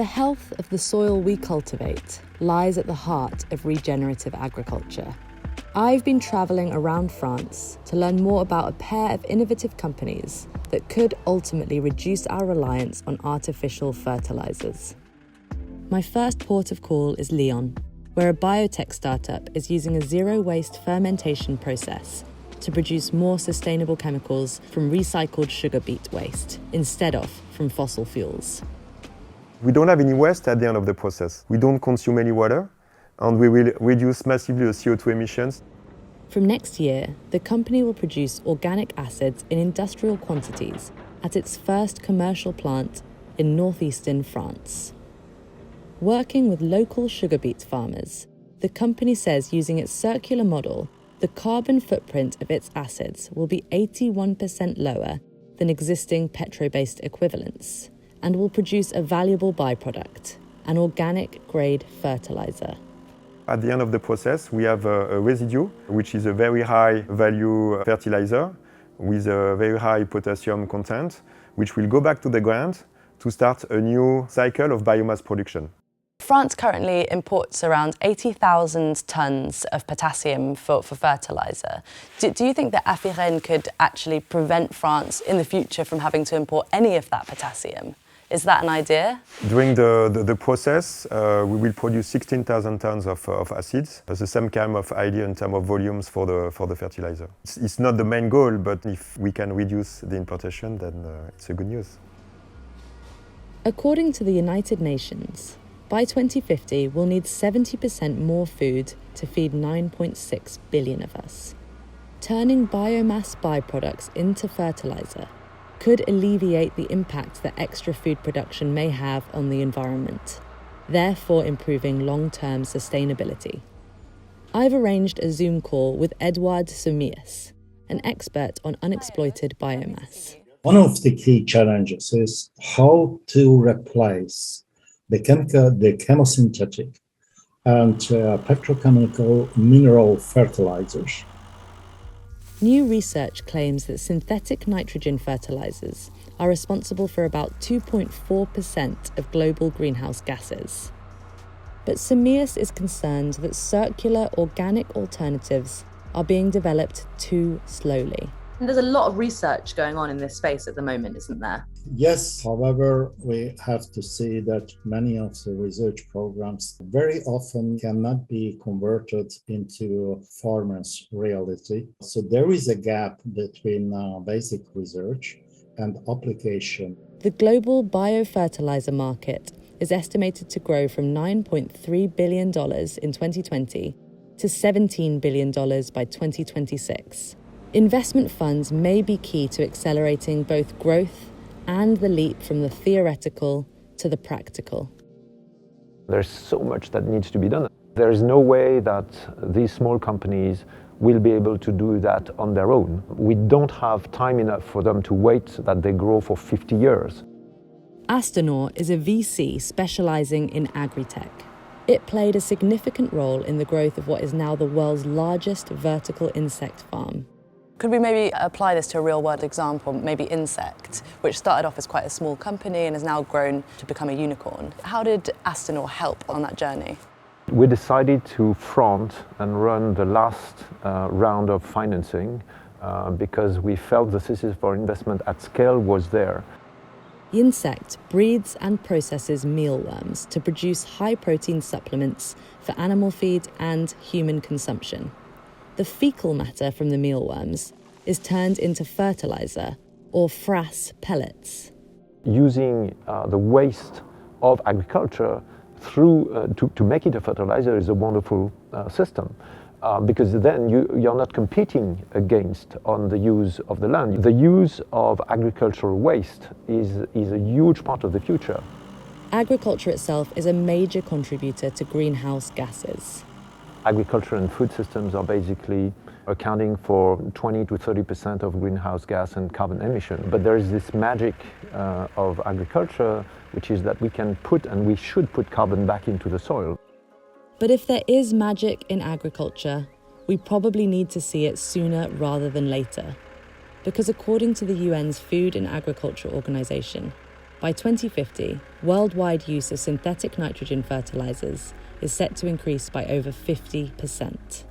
The health of the soil we cultivate lies at the heart of regenerative agriculture. I've been travelling around France to learn more about a pair of innovative companies that could ultimately reduce our reliance on artificial fertilisers. My first port of call is Lyon, where a biotech startup is using a zero-waste fermentation process to produce more sustainable chemicals from recycled sugar beet waste instead of from fossil fuels. We don't have any waste at the end of the process. We don't consume any water, and we will reduce massively the CO2 emissions. From next year, the company will produce organic acids in industrial quantities at its first commercial plant in northeastern France. Working with local sugar beet farmers, the company says using its circular model, the carbon footprint of its acids will be 81% lower than existing petro-based equivalents and will produce a valuable byproduct, an organic-grade fertiliser. At the end of the process, we have a residue, which is a very high-value fertilizer with a very high potassium content, which will go back to the ground to start a new cycle of biomass production. France currently imports around 80,000 tonnes of potassium for fertiliser. Do you think that Afirene could actually prevent France in the future from having to import any of that potassium? Is that an idea? During the process, we will produce 16,000 tonnes of acids. It's the same kind of idea in terms of volumes for the fertilizer. It's not the main goal, but if we can reduce the importation, then it's a good news. According to the United Nations, by 2050, we'll need 70% more food to feed 9.6 billion of us. Turning biomass byproducts into fertiliser could alleviate the impact that extra food production may have on the environment, therefore improving long-term sustainability. I've arranged a Zoom call with Edouard Somias, an expert on unexploited biomass. One of the key challenges is how to replace the chemosynthetic and petrochemical mineral fertilizers. New research claims that synthetic nitrogen fertilisers are responsible for about 2.4% of global greenhouse gases. But Somias is concerned that circular organic alternatives are being developed too slowly. There's a lot of research going on in this space at the moment, isn't there? Yes, however, we have to see that many of the research programs very often cannot be converted into farmers' reality. So there is a gap between basic research and application. The global biofertilizer market is estimated to grow from $9.3 billion in 2020 to $17 billion by 2026. Investment funds may be key to accelerating both growth and the leap from the theoretical to the practical. There's so much that needs to be done. There is no way that these small companies will be able to do that on their own. We don't have time enough for them to wait that they grow for 50 years. Astonor is a VC specialising in agri-tech. It played a significant role in the growth of what is now the world's largest vertical insect farm. Could we maybe apply this to a real-world example, maybe Insect, which started off as quite a small company and has now grown to become a unicorn? How did Astonor help on that journey? We decided to front and run the last round of financing because we felt the thesis for investment at scale was there. Insect breeds and processes mealworms to produce high-protein supplements for animal feed and human consumption. The fecal matter from the mealworms is turned into fertiliser, or frass pellets. Using the waste of agriculture to make it a fertilizer is a wonderful system because then you're not competing against on the use of the land. The use of agricultural waste is a huge part of the future. Agriculture itself is a major contributor to greenhouse gases. Agriculture and food systems are basically accounting for 20 to 30% of greenhouse gas and carbon emission. But there is this magic of agriculture, which is that we can put and we should put carbon back into the soil. But if there is magic in agriculture, we probably need to see it sooner rather than later. Because according to the UN's Food and Agriculture Organization, by By 2050, worldwide use of synthetic nitrogen fertilisers is set to increase by over 50%.